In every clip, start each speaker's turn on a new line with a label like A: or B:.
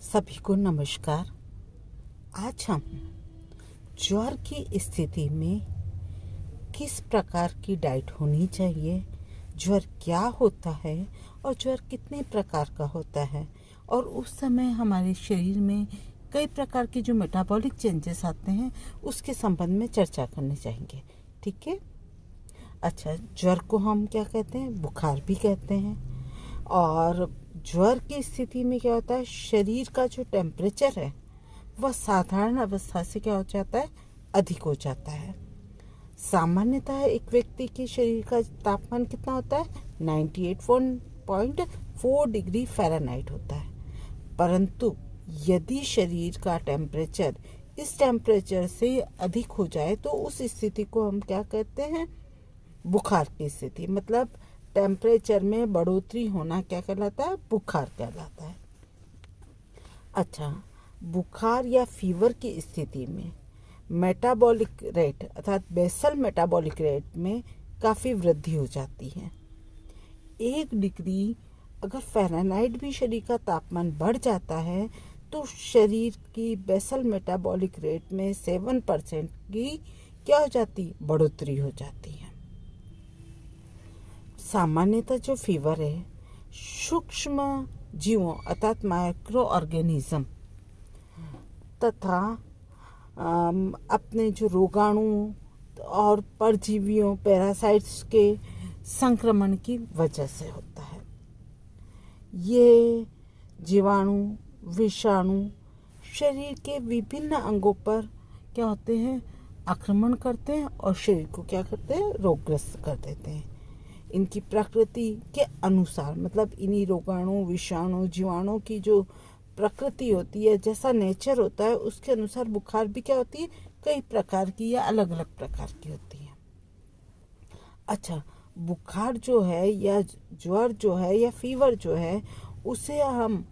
A: सभी को नमस्कार। आज हम ज्वर की स्थिति में किस प्रकार की डाइट होनी चाहिए, ज्वर क्या होता है और ज्वर कितने प्रकार का होता है और उस समय हमारे शरीर में कई प्रकार के जो मेटाबॉलिक चेंजेस आते हैं उसके संबंध में चर्चा करनी चाहिए। ठीक है। अच्छा, ज्वर को हम क्या कहते हैं? बुखार भी कहते हैं। और ज्वर की स्थिति में क्या होता है, शरीर का जो टेम्परेचर है वह साधारण अवस्था से क्या हो जाता है, अधिक हो जाता है। सामान्यतः एक व्यक्ति के शरीर का तापमान कितना होता है? 98.4 डिग्री फ़ारेनहाइट होता है। परंतु यदि शरीर का टेम्परेचर इस टेम्परेचर से अधिक हो जाए तो उस स्थिति को हम क्या कहते हैं? बुखार की स्थिति। मतलब टेम्परेचर में बढ़ोतरी होना क्या कहलाता है? बुखार कहलाता है। अच्छा, बुखार या फीवर की स्थिति में मेटाबॉलिक रेट अर्थात बेसल मेटाबॉलिक रेट में काफ़ी वृद्धि हो जाती है। 1 डिग्री अगर फ़ारेनहाइट भी शरीर का तापमान बढ़ जाता है तो शरीर की बेसल मेटाबॉलिक रेट में 7% की क्या हो जाती? बढ़ोतरी हो जाती है। सामान्यतः जो फीवर है सूक्ष्म जीवों अर्थात माइक्रो ऑर्गेनिज्म तथा अपने जो रोगाणु और परजीवियों पैरासाइट्स के संक्रमण की वजह से होता है। ये जीवाणु विषाणु शरीर के विभिन्न अंगों पर क्या होते हैं? आक्रमण करते हैं और शरीर को क्या करते हैं? रोगग्रस्त कर देते हैं। इनकी प्रकृति के अनुसार, मतलब इन्हीं रोगाणु विषाणु जीवाणु की जो प्रकृति होती है, जैसा नेचर होता है, उसके अनुसार बुखार भी क्या होती है? कई प्रकार की या अलग अलग प्रकार की होती है। अच्छा, बुखार जो है या ज्वर जो है या फीवर जो है उसे हम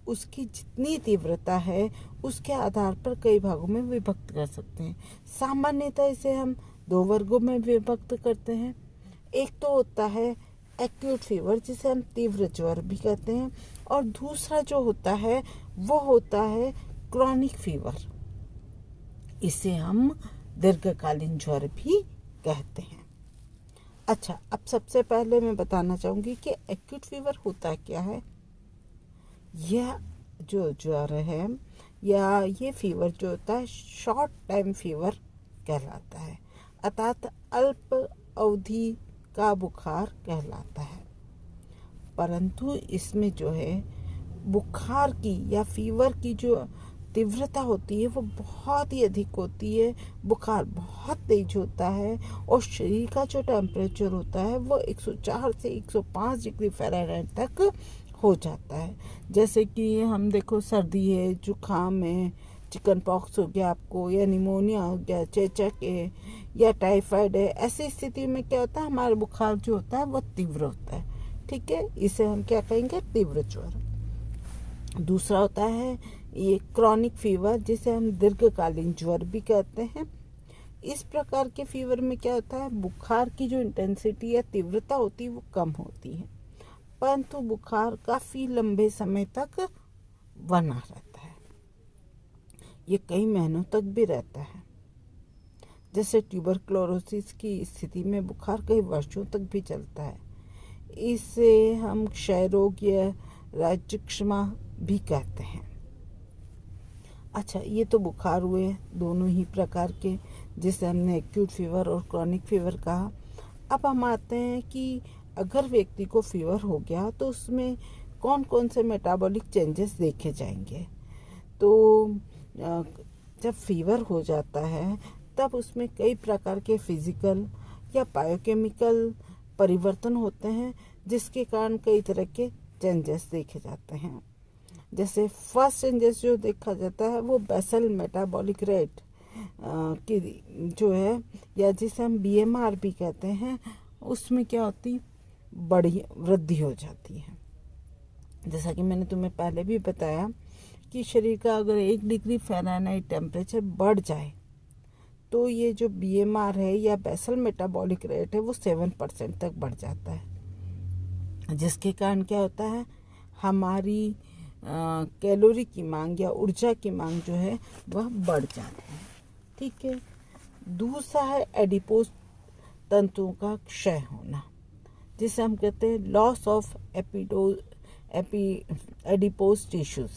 A: उसकी जितनी तीव्रता है उसके आधार पर कई भागों में विभक्त कर सकते हैं। सामान्यतः इसे हम 2 वर्गों में विभक्त करते हैं। एक तो होता है एक्यूट फीवर जिसे हम तीव्र ज्वर भी कहते हैं, और दूसरा जो होता है वो होता है क्रॉनिक फीवर, इसे हम दीर्घकालीन ज्वर भी कहते हैं। अच्छा, अब सबसे पहले मैं बताना चाहूँगी कि एक्यूट फीवर होता क्या है। यह जो ज्वर है या ये फीवर जो होता है शॉर्ट टाइम फीवर कहलाता है, अर्थात अल्प अवधि का बुखार कहलाता है। परंतु इसमें जो है बुखार की या फीवर की जो तीव्रता होती है वो बहुत ही अधिक होती है। बुखार बहुत तेज होता है और शरीर का जो टेम्परेचर होता है वो 104 से 105 डिग्री फ़ारेनहाइट तक हो जाता है। जैसे कि हम देखो, सर्दी है, जुकाम है, चिकन पॉक्स हो गया आपको, या निमोनिया हो गया, चेचक है या टाइफाइड है, ऐसी स्थिति में क्या होता है? हमारा बुखार जो होता है वो तीव्र होता है। ठीक है, इसे हम क्या कहेंगे? तीव्र ज्वर। दूसरा होता है ये क्रॉनिक फीवर जिसे हम दीर्घकालीन ज्वर भी कहते हैं। इस प्रकार के फीवर में क्या होता है? बुखार की जो इंटेंसिटी या तीव्रता होती है वो कम होती है, परंतु बुखार काफ़ी लंबे समय तक बना रहता है। ये कई महीनों तक भी रहता है। जैसे ट्यूबरक्लोरोसिस की स्थिति में बुखार कई वर्षों तक भी चलता है। इसे हम क्षय रोग या राज्यक्षमा भी कहते हैं। अच्छा, ये तो बुखार हुए दोनों ही प्रकार के, जिसे हमने एक्यूट फीवर और क्रॉनिक फीवर कहा। अब हम आते हैं कि अगर व्यक्ति को फीवर हो गया तो उसमें कौन कौन से मेटाबॉलिक चेंजेस देखे जाएंगे। तो जब फीवर हो जाता है तब उसमें कई प्रकार के फिजिकल या बायोकेमिकल परिवर्तन होते हैं जिसके कारण कई तरह के चेंजेस देखे जाते हैं। जैसे फर्स्ट चेंजेस जो देखा जाता है वो बेसल मेटाबॉलिक रेट की जो है, या जिसे हम BMR भी कहते हैं, उसमें क्या होती? बड़ी वृद्धि हो जाती है। जैसा कि मैंने तुम्हें पहले भी बताया कि शरीर का अगर 1 डिग्री फ़ारेनहाइट टेम्परेचर बढ़ जाए तो ये जो BMR है या बेसल मेटाबॉलिक रेट है वो 7% तक बढ़ जाता है, जिसके कारण क्या होता है? हमारी कैलोरी की मांग या ऊर्जा की मांग जो है वह बढ़ जाती है। ठीक है। दूसरा है एडिपोज तंतुओं का क्षय होना, जिसे हम कहते हैं लॉस ऑफ एडिपोज टिश्यूज।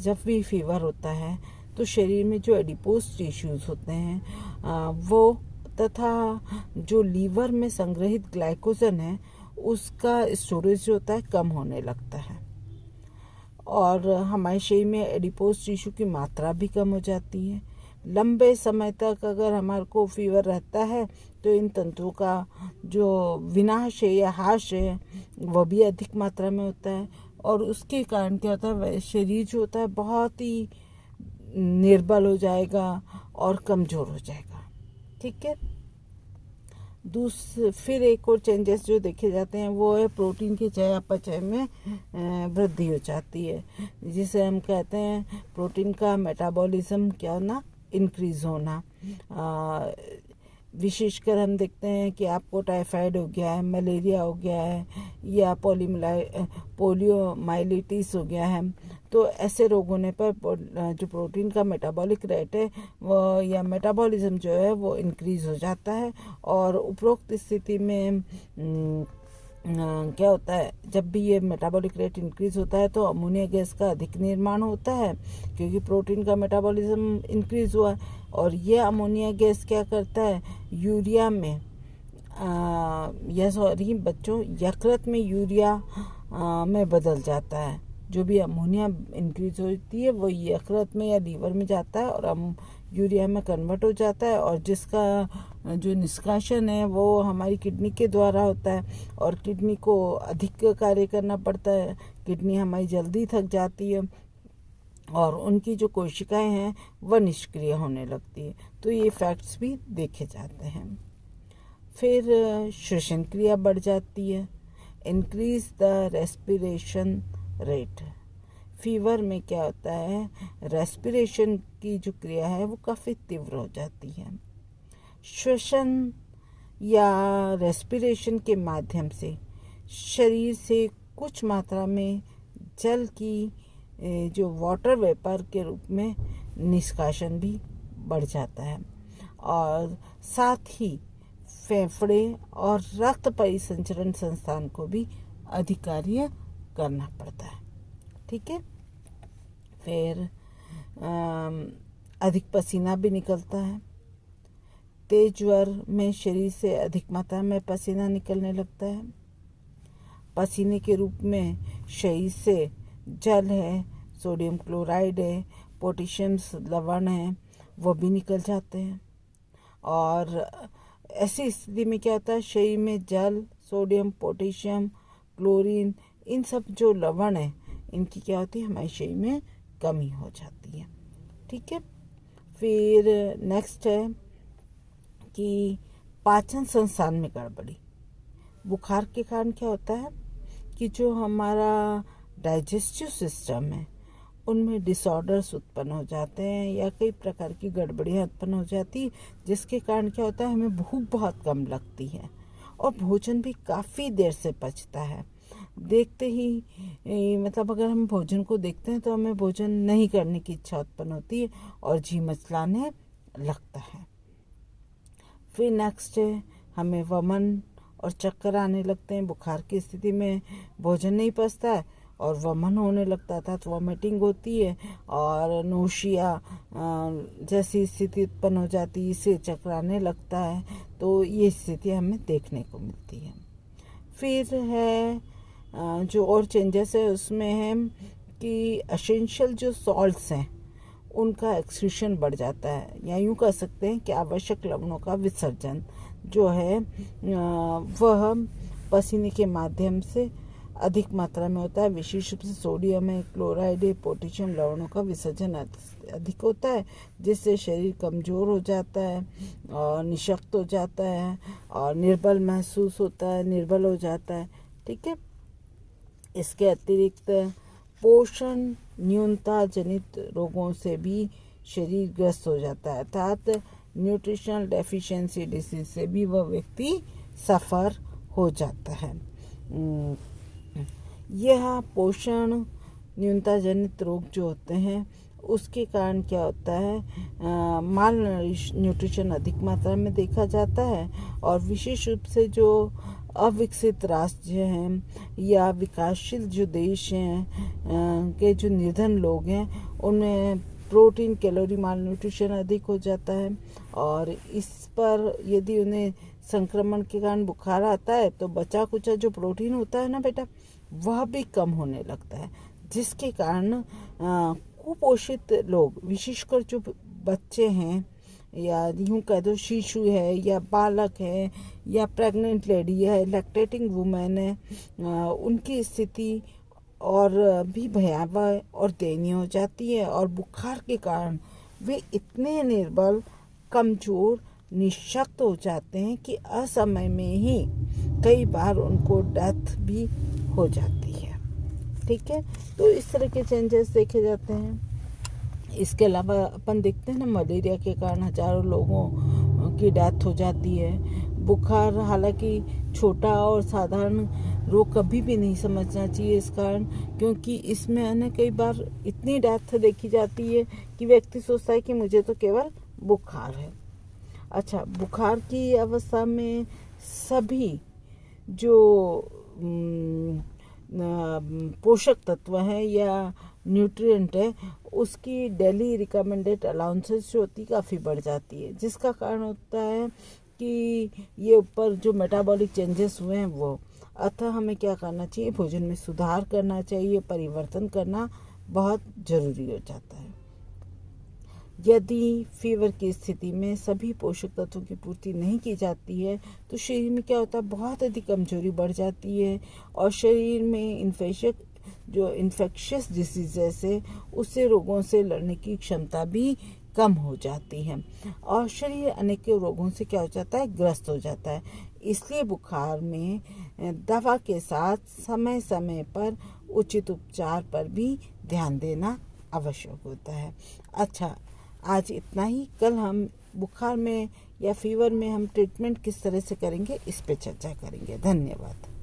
A: जब भी फीवर होता है तो शरीर में जो एडिपोज टिश्यूज होते हैं वो तथा जो लीवर में संग्रहित ग्लाइकोजन है उसका स्टोरेज जो होता है कम होने लगता है, और हमारे शरीर में एडिपोज टिश्यू की मात्रा भी कम हो जाती है। लंबे समय तक अगर हमारे को फीवर रहता है तो इन तंतुओं का जो विनाश है या हाश है वह भी अधिक मात्रा में होता है, और उसके कारण क्या होता है, शरीर जो होता है बहुत ही निर्बल हो जाएगा और कमज़ोर हो जाएगा। ठीक है। फिर एक और चेंजेस जो देखे जाते हैं वो है प्रोटीन के चयापचय में वृद्धि हो जाती है, जिसे हम कहते हैं प्रोटीन का मेटाबॉलिज्म क्या होना, इंक्रीज होना। विशेषकर हम देखते हैं कि आपको टाइफाइड हो गया है, मलेरिया हो गया है या पोलियोमाइलिटिस हो गया है, तो ऐसे रोग होने पर जो प्रोटीन का मेटाबॉलिक रेट है वो या मेटाबॉलिज्म जो है वो इंक्रीज हो जाता है। और उपरोक्त स्थिति में क्या होता है, जब भी ये मेटाबॉलिक रेट इंक्रीज होता है तो अमोनिया गैस का अधिक निर्माण होता है, क्योंकि प्रोटीन का मेटाबॉलिज्म इंक्रीज हुआ है। और ये अमोनिया गैस क्या करता है, यूरिया में यकृत में यूरिया में बदल जाता है। जो भी अमोनिया इंक्रीज होती है वो यकृत में या लीवर में जाता है और यूरिया में कन्वर्ट हो जाता है, और जिसका जो निष्कासन है वो हमारी किडनी के द्वारा होता है, और किडनी को अधिक कार्य करना पड़ता है। किडनी हमारी जल्दी थक जाती है और उनकी जो कोशिकाएं हैं वह निष्क्रिय होने लगती है। तो ये फैक्ट्स भी देखे जाते हैं। फिर श्वसन क्रिया बढ़ जाती है, increase the respiration rate. Fever में क्या होता है, रेस्पिरेशन की जो क्रिया है वो काफ़ी तीव्र हो जाती है। श्वसन या रेस्पिरेशन के माध्यम से शरीर से कुछ मात्रा में जल की जो वाटर वेपर के रूप में निष्कासन भी बढ़ जाता है, और साथ ही फेफड़े और रक्त परिसंचरण संस्थान को भी अधिक कार्य करना पड़ता है। ठीक है। फिर अधिक पसीना भी निकलता है। तेज ज्वर में शरीर से अधिक मात्रा में पसीना निकलने लगता है। पसीने के रूप में शरीर से जल है, सोडियम क्लोराइड है, पोटेशियम लवण है, वो भी निकल जाते हैं। और ऐसी स्थिति में क्या होता है, शरीर में जल, सोडियम, पोटेशियम, क्लोरीन, इन सब जो लवण है इनकी क्या होती है, हमारे शरीर में कमी हो जाती है। ठीक है। फिर नेक्स्ट है कि पाचन संस्थान में गड़बड़ी। बुखार के कारण क्या होता है कि जो हमारा डाइजेस्टिव सिस्टम है उनमें डिसऑर्डर्स उत्पन्न हो जाते हैं या कई प्रकार की गड़बड़ियाँ उत्पन्न हो जाती है, जिसके कारण क्या होता है, हमें भूख बहुत कम लगती है और भोजन भी काफ़ी देर से पचता है। देखते ही मतलब अगर हम भोजन को देखते हैं तो हमें भोजन नहीं करने की इच्छा उत्पन्न होती है और जी मचलाने लगता है। फिर नेक्स्ट है, हमें वमन और चक्कर आने लगते हैं। बुखार की स्थिति में भोजन नहीं पचता है और वमन होने लगता था, तो वॉमिटिंग होती है और नोशिया जैसी स्थिति उत्पन्न हो जाती है, इससे चक्कर आने लगता है। तो ये स्थिति हमें देखने को मिलती है। फिर है जो और चेंजेस है उसमें है कि एसेंशियल जो सॉल्ट्स हैं उनका एक्सक्रीशन बढ़ जाता है, या यूँ कह सकते हैं कि आवश्यक लवणों का विसर्जन जो है वह पसीने के माध्यम से अधिक मात्रा में होता है। विशेष रूप से सोडियम है, क्लोराइड है, पोटेशियम लवणों का विसर्जन अधिक होता है, जिससे शरीर कमज़ोर हो जाता है और निशक्त हो जाता है और निर्बल महसूस होता है, निर्बल हो जाता है। ठीक है। इसके अतिरिक्त पोषण न्यूनता जनित रोगों से भी शरीर ग्रस्त हो जाता है, अर्थात न्यूट्रिशनल डेफिशिएंसी डिसीज से भी वह व्यक्ति सफ़र हो जाता है। यह पोषण न्यूनता जनित रोग जो होते हैं उसके कारण क्या होता है, माल न्यूट्रिशन अधिक मात्रा में देखा जाता है और विशेष रूप से जो अविकसित राष्ट्र हैं या विकासशील जो देश हैं के जो निर्धन लोग हैं उनमें प्रोटीन कैलोरी माल न्यूट्रिशन अधिक हो जाता है और इस पर यदि उन्हें संक्रमण के कारण बुखार आता है तो बचा कुचा जो प्रोटीन होता है ना बेटा वह भी कम होने लगता है, जिसके कारण कुपोषित लोग विशेषकर जो बच्चे हैं या यूँ कह दो शिशु है या बालक है या प्रेग्नेंट लेडी है, लैक्टेटिंग वुमेन है, उनकी स्थिति और भी भयावह और दयनीय हो जाती है और बुखार के कारण वे इतने निर्बल कमज़ोर निःशक्त हो जाते हैं कि असमय में ही कई बार उनको डेथ भी हो जाती है। ठीक है, तो इस तरह के चेंजेस देखे जाते हैं। इसके अलावा अपन देखते हैं ना मलेरिया के कारण हजारों लोगों की डेथ हो जाती है। बुखार हालांकि छोटा और साधारण रोग कभी भी नहीं समझना चाहिए इस कारण, क्योंकि इसमें है कई बार इतनी डेथ देखी जाती है कि व्यक्ति सोचता है कि मुझे तो केवल बुखार है। अच्छा, बुखार की अवस्था में सभी जो पोषक तत्व हैं या न्यूट्रिएंट है उसकी डेली रिकमेंडेड अलाउंसेस जो होती काफ़ी बढ़ जाती है, जिसका कारण होता है कि ये ऊपर जो मेटाबॉलिक चेंजेस हुए हैं वो। अतः हमें क्या करना चाहिए, भोजन में सुधार करना चाहिए, परिवर्तन करना बहुत ज़रूरी हो जाता है। यदि फीवर की स्थिति में सभी पोषक तत्वों की पूर्ति नहीं की जाती है तो शरीर में क्या होता है, बहुत अधिक कमजोरी बढ़ जाती है और शरीर में इन्फेक्शियस डिसीजेस है उससे रोगों से लड़ने की क्षमता भी कम हो जाती है और शरीर अनेक रोगों से क्या हो जाता है, ग्रस्त हो जाता है। इसलिए बुखार में दवा के साथ समय समय पर उचित उपचार पर भी ध्यान देना आवश्यक होता है। अच्छा, आज इतना ही। कल हम बुखार में या फीवर में हम ट्रीटमेंट किस तरह से करेंगे इस पे चर्चा करेंगे। धन्यवाद।